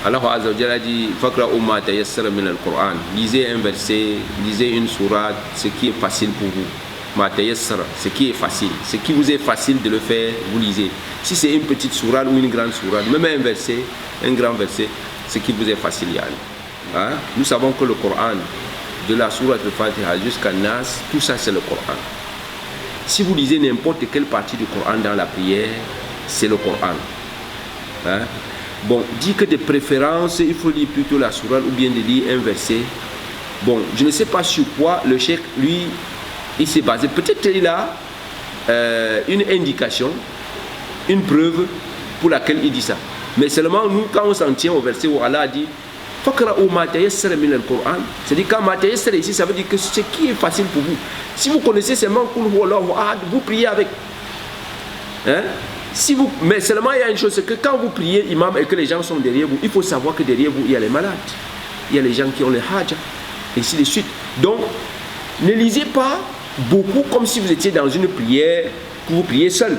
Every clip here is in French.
Allah Azza wa Jalla dit Faqra'u ma tayassara min al-Qur'an. Lisez un verset, lisez une sourate, ce qui est facile pour vous. Ma tayassara, ce qui est facile. Ce qui vous est facile de le faire, vous lisez. Si c'est une petite sourate ou une grande sourate, même un verset, un grand verset, ce qui vous est facile, hein? Nous savons que le Coran, de la sourate al-Fatiha jusqu'à Nas, tout ça c'est le Coran. Si vous lisez n'importe quelle partie du Coran dans la prière, c'est le Coran. Hein? Bon, dit que de préférence, il faut lire plutôt la sourate ou bien de lire un verset. Bon, je ne sais pas sur quoi le cheikh, lui, il s'est basé. Peut-être qu'il a une indication, une preuve pour laquelle il dit ça. Mais seulement nous, quand on s'en tient au verset où Allah dit Faqra'u ma tayassara min al-Qur'an, c'est-à-dire quand ma tayassara ici, ça veut dire que ce qui est facile pour vous. Si vous connaissez seulement Qul huwallahu ahad, vous priez avec. Hein? Si vous, mais seulement il y a une chose, c'est que quand vous priez imam et que les gens sont derrière vous, il faut savoir que derrière vous, il y a les malades, il y a les gens qui ont les hajj, et ainsi de suite. Donc, ne lisez pas beaucoup comme si vous étiez dans une prière, que vous priez seul.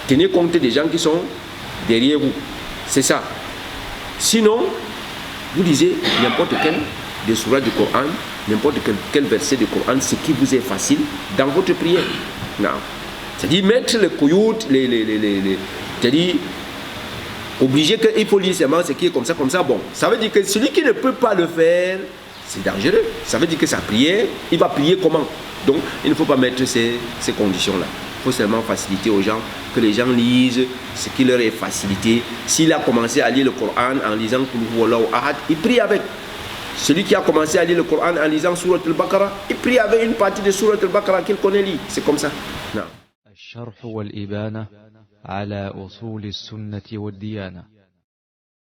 Tenez compte des gens qui sont derrière vous. C'est ça. Sinon, vous lisez n'importe quel des sourates du Coran, n'importe quel verset du Coran, ce qui vous est facile dans votre prière. Non. C'est-à-dire mettre le koyout, c'est-à-dire obligé qu'il faut lire seulement ce qui est comme ça, bon. Ça veut dire que celui qui ne peut pas le faire, c'est dangereux. Ça veut dire que sa prière, il va prier comment? Donc, il ne faut pas mettre ces conditions-là. Il faut seulement faciliter aux gens, que les gens lisent ce qui leur est facilité. S'il a commencé à lire le Coran en lisant Qul huwallahu ahad, il prie avec. Celui qui a commencé à lire le Coran en lisant Surat al-Baqarah, il prie avec une partie de Surat al-Baqarah qu'il connaît lire. C'est comme ça. Non. الشرح والإبانة على أصول السنة والديانة